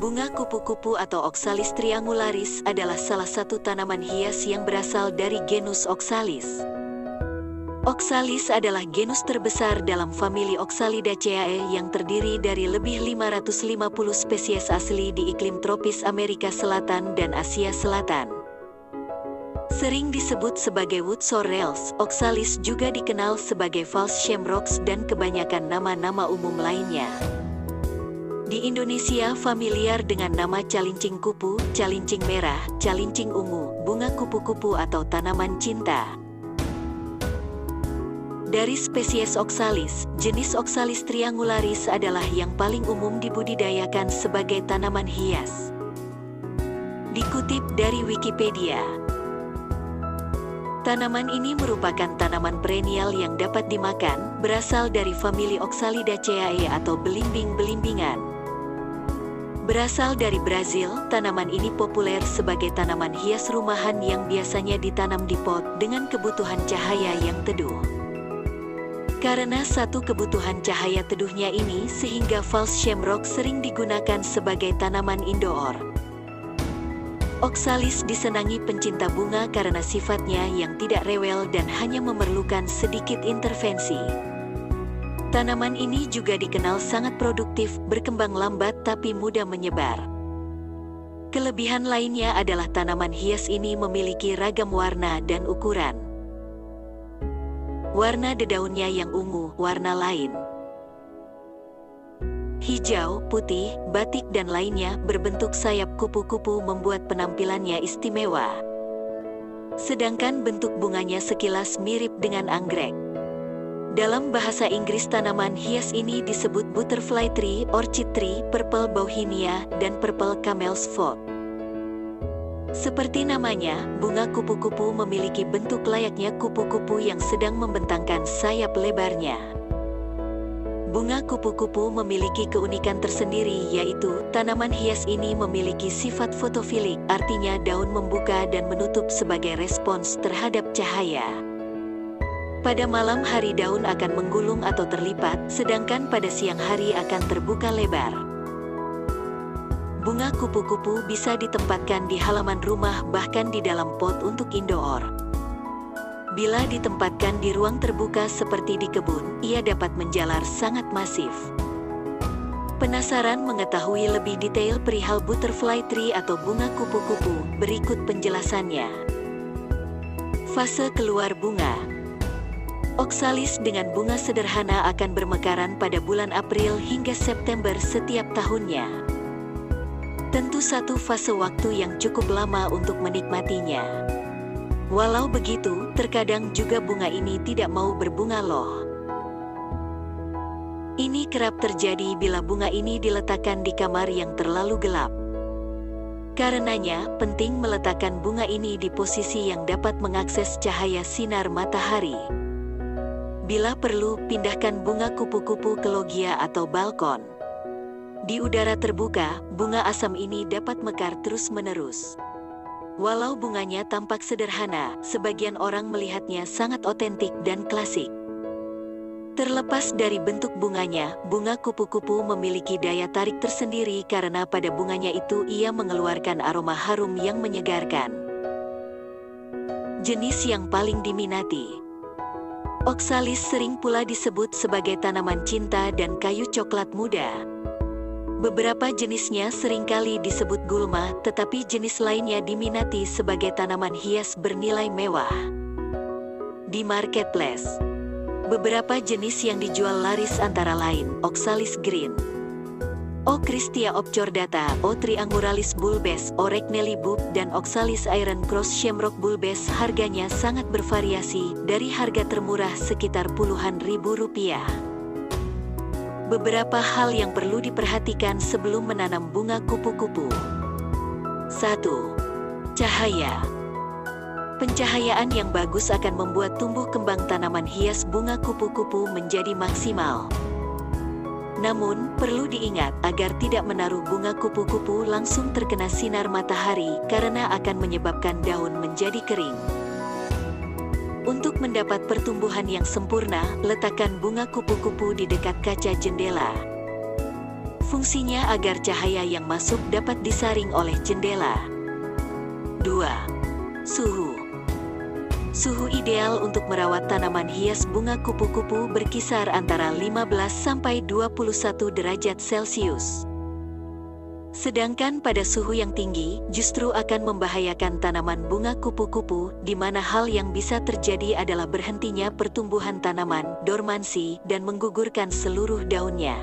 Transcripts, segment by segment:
Bunga kupu-kupu atau Oxalis triangularis adalah salah satu tanaman hias yang berasal dari genus Oxalis. Oxalis adalah genus terbesar dalam famili Oxalidaceae yang terdiri dari lebih 550 spesies asli di iklim tropis Amerika Selatan dan Asia Selatan. Sering disebut sebagai wood sorrels, Oxalis juga dikenal sebagai false shamrocks dan kebanyakan nama-nama umum lainnya. Di Indonesia familiar dengan nama calincing kupu, calincing merah, calincing ungu, bunga kupu-kupu atau tanaman cinta. Dari spesies Oxalis, jenis Oxalis triangularis adalah yang paling umum dibudidayakan sebagai tanaman hias. Dikutip dari Wikipedia, tanaman ini merupakan tanaman perennial yang dapat dimakan, berasal dari famili Oxalidaceae atau belimbing-belimbingan. Berasal dari Brazil, tanaman ini populer sebagai tanaman hias rumahan yang biasanya ditanam di pot dengan kebutuhan cahaya yang teduh. Karena satu kebutuhan cahaya teduhnya ini, sehingga false shamrock sering digunakan sebagai tanaman indoor. Oxalis disenangi pencinta bunga karena sifatnya yang tidak rewel dan hanya memerlukan sedikit intervensi. Tanaman ini juga dikenal sangat produktif, berkembang lambat tapi mudah menyebar. Kelebihan lainnya adalah tanaman hias ini memiliki ragam warna dan ukuran. Warna dedaunnya yang ungu, warna lain hijau, putih, batik dan lainnya berbentuk sayap kupu-kupu membuat penampilannya istimewa. Sedangkan bentuk bunganya sekilas mirip dengan anggrek. Dalam bahasa Inggris tanaman hias ini disebut butterfly tree, orchid tree, purple bauhinia, dan purple camel's foot. Seperti namanya, bunga kupu-kupu memiliki bentuk layaknya kupu-kupu yang sedang membentangkan sayap lebarnya. Bunga kupu-kupu memiliki keunikan tersendiri, yaitu tanaman hias ini memiliki sifat fotofilik, artinya daun membuka dan menutup sebagai respons terhadap cahaya. Pada malam hari daun akan menggulung atau terlipat, sedangkan pada siang hari akan terbuka lebar. Bunga kupu-kupu bisa ditempatkan di halaman rumah bahkan di dalam pot untuk indoor. Bila ditempatkan di ruang terbuka seperti di kebun, ia dapat menjalar sangat masif. Penasaran mengetahui lebih detail perihal butterfly tree atau bunga kupu-kupu? Berikut penjelasannya. Fase keluar bunga. Oxalis dengan bunga sederhana akan bermekaran pada bulan April hingga September setiap tahunnya. Tentu satu fase waktu yang cukup lama untuk menikmatinya. Walau begitu, terkadang juga bunga ini tidak mau berbunga loh. Ini kerap terjadi bila bunga ini diletakkan di kamar yang terlalu gelap. Karenanya, penting meletakkan bunga ini di posisi yang dapat mengakses cahaya sinar matahari. Bila perlu, pindahkan bunga kupu-kupu ke loggia atau balkon. Di udara terbuka, bunga asam ini dapat mekar terus-menerus. Walau bunganya tampak sederhana, sebagian orang melihatnya sangat otentik dan klasik. Terlepas dari bentuk bunganya, bunga kupu-kupu memiliki daya tarik tersendiri karena pada bunganya itu ia mengeluarkan aroma harum yang menyegarkan. Jenis yang paling diminati. Oxalis sering pula disebut sebagai tanaman cinta dan kayu coklat muda. Beberapa jenisnya seringkali disebut gulma, tetapi jenis lainnya diminati sebagai tanaman hias bernilai mewah. Di marketplace, beberapa jenis yang dijual laris antara lain, Oxalis green, O. Christia obcordata, O. triangularis bulbes, O. Regnelli bub, dan Oxalis iron cross shamrock bulbes. Harganya sangat bervariasi, dari harga termurah sekitar puluhan ribu rupiah. Beberapa hal yang perlu diperhatikan sebelum menanam bunga kupu-kupu. 1. Cahaya. Pencahayaan yang bagus akan membuat tumbuh kembang tanaman hias bunga kupu-kupu menjadi maksimal. Namun, perlu diingat agar tidak menaruh bunga kupu-kupu langsung terkena sinar matahari karena akan menyebabkan daun menjadi kering. Untuk mendapat pertumbuhan yang sempurna, letakkan bunga kupu-kupu di dekat kaca jendela. Fungsinya agar cahaya yang masuk dapat disaring oleh jendela. 2. Suhu. Suhu ideal untuk merawat tanaman hias bunga kupu-kupu berkisar antara 15–21 derajat Celcius. Sedangkan pada suhu yang tinggi, justru akan membahayakan tanaman bunga kupu-kupu, di mana hal yang bisa terjadi adalah berhentinya pertumbuhan tanaman, dormansi, dan menggugurkan seluruh daunnya.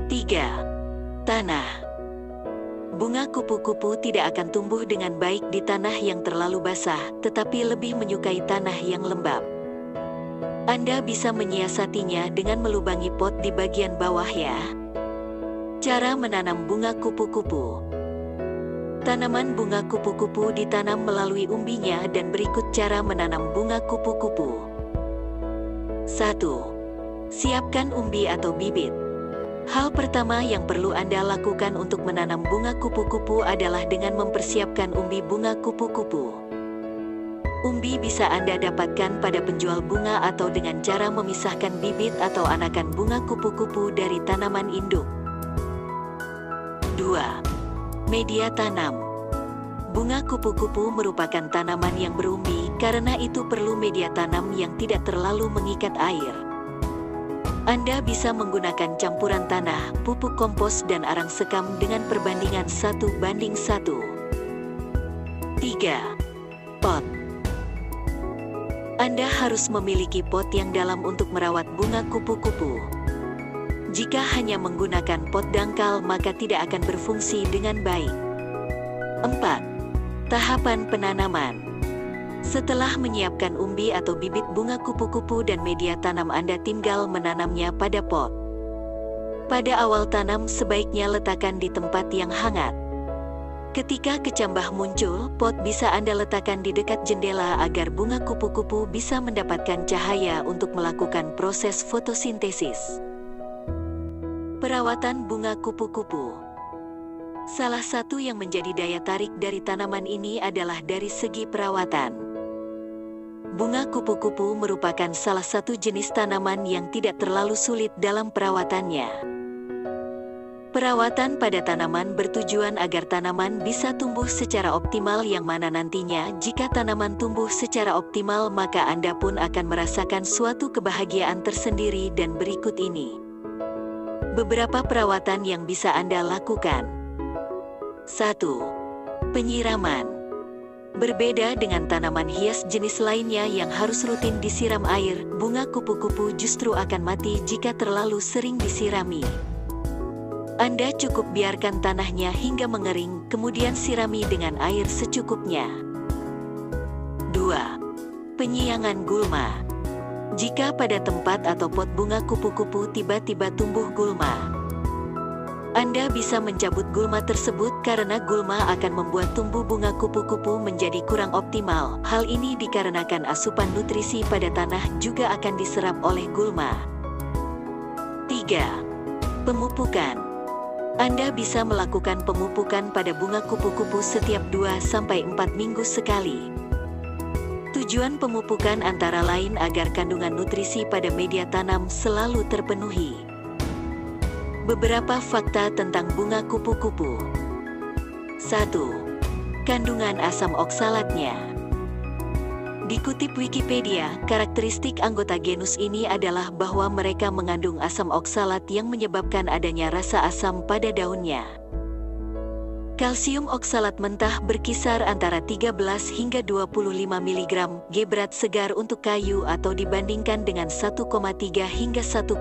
3. Tanah. Bunga kupu-kupu tidak akan tumbuh dengan baik di tanah yang terlalu basah, tetapi lebih menyukai tanah yang lembab. Anda bisa menyiasatinya dengan melubangi pot di bagian bawah ya. Cara menanam bunga kupu-kupu. Tanaman bunga kupu-kupu ditanam melalui umbinya dan berikut cara menanam bunga kupu-kupu. 1. Siapkan umbi atau bibit. Hal pertama yang perlu Anda lakukan untuk menanam bunga kupu-kupu adalah dengan mempersiapkan umbi bunga kupu-kupu. Umbi bisa Anda dapatkan pada penjual bunga atau dengan cara memisahkan bibit atau anakan bunga kupu-kupu dari tanaman induk. 2. Media tanam. Bunga kupu-kupu merupakan tanaman yang berumbi, karena itu perlu media tanam yang tidak terlalu mengikat air. Anda bisa menggunakan campuran tanah, pupuk kompos dan arang sekam dengan perbandingan 1:1. 3. Pot. Anda harus memiliki pot yang dalam untuk merawat bunga kupu-kupu. Jika hanya menggunakan pot dangkal maka tidak akan berfungsi dengan baik. 4. Tahapan penanaman. Setelah menyiapkan umbi atau bibit bunga kupu-kupu dan media tanam, Anda tinggal menanamnya pada pot. Pada awal tanam sebaiknya letakkan di tempat yang hangat. Ketika kecambah muncul, pot bisa Anda letakkan di dekat jendela agar bunga kupu-kupu bisa mendapatkan cahaya untuk melakukan proses fotosintesis. Perawatan bunga kupu-kupu. Salah satu yang menjadi daya tarik dari tanaman ini adalah dari segi perawatan. Bunga kupu-kupu merupakan salah satu jenis tanaman yang tidak terlalu sulit dalam perawatannya. Perawatan pada tanaman bertujuan agar tanaman bisa tumbuh secara optimal, yang mana nantinya jika tanaman tumbuh secara optimal maka Anda pun akan merasakan suatu kebahagiaan tersendiri, dan berikut ini beberapa perawatan yang bisa Anda lakukan. 1. Penyiraman. Berbeda dengan tanaman hias jenis lainnya yang harus rutin disiram air, bunga kupu-kupu justru akan mati jika terlalu sering disirami. Anda cukup biarkan tanahnya hingga mengering, kemudian sirami dengan air secukupnya. 2. Penyiangan gulma. Jika pada tempat atau pot bunga kupu-kupu tiba-tiba tumbuh gulma, Anda bisa mencabut gulma tersebut karena gulma akan membuat tumbuh bunga kupu-kupu menjadi kurang optimal. Hal ini dikarenakan asupan nutrisi pada tanah juga akan diserap oleh gulma. 3. Pemupukan. Anda bisa melakukan pemupukan pada bunga kupu-kupu setiap 2–4 minggu sekali. Tujuan pemupukan antara lain agar kandungan nutrisi pada media tanam selalu terpenuhi. Beberapa fakta tentang bunga kupu-kupu. 1. Kandungan asam oksalatnya. Dikutip Wikipedia, karakteristik anggota genus ini adalah bahwa mereka mengandung asam oksalat yang menyebabkan adanya rasa asam pada daunnya. Kalsium oksalat mentah berkisar antara 13 hingga 25 mg berat segar untuk kayu atau dibandingkan dengan 1,3 hingga 1,8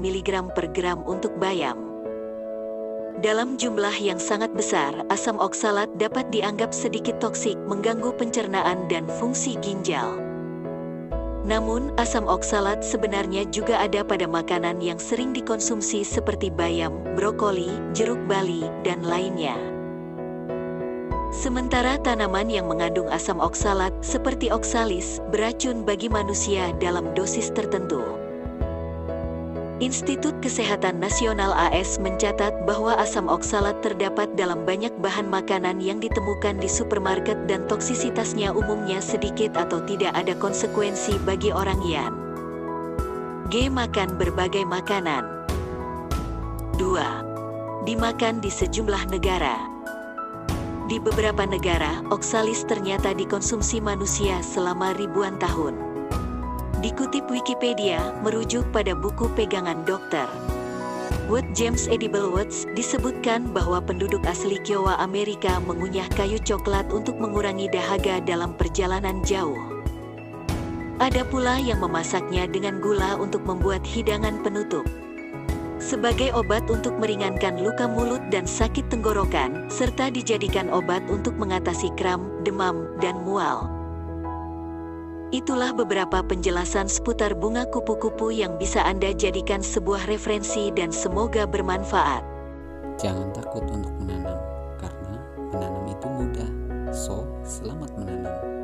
mg per gram untuk bayam. Dalam jumlah yang sangat besar, asam oksalat dapat dianggap sedikit toksik, mengganggu pencernaan dan fungsi ginjal. Namun, asam oksalat sebenarnya juga ada pada makanan yang sering dikonsumsi seperti bayam, brokoli, jeruk bali, dan lainnya. Sementara tanaman yang mengandung asam oksalat, seperti oksalis, beracun bagi manusia dalam dosis tertentu. Institut Kesehatan Nasional AS mencatat bahwa asam oksalat terdapat dalam banyak bahan makanan yang ditemukan di supermarket dan toksisitasnya umumnya sedikit atau tidak ada konsekuensi bagi orang yang makan berbagai makanan. 2. Dimakan di sejumlah negara. Di beberapa negara, oksalis ternyata dikonsumsi manusia selama ribuan tahun. Dikutip Wikipedia, merujuk pada buku pegangan Dr. Wood James Edible Woods, disebutkan bahwa penduduk asli Kiowa Amerika mengunyah kayu coklat untuk mengurangi dahaga dalam perjalanan jauh. Ada pula yang memasaknya dengan gula untuk membuat hidangan penutup. Sebagai obat untuk meringankan luka mulut dan sakit tenggorokan, serta dijadikan obat untuk mengatasi kram, demam, dan mual. Itulah beberapa penjelasan seputar bunga kupu-kupu yang bisa Anda jadikan sebuah referensi dan semoga bermanfaat. Jangan takut untuk menanam, karena menanam itu mudah. So, selamat menanam.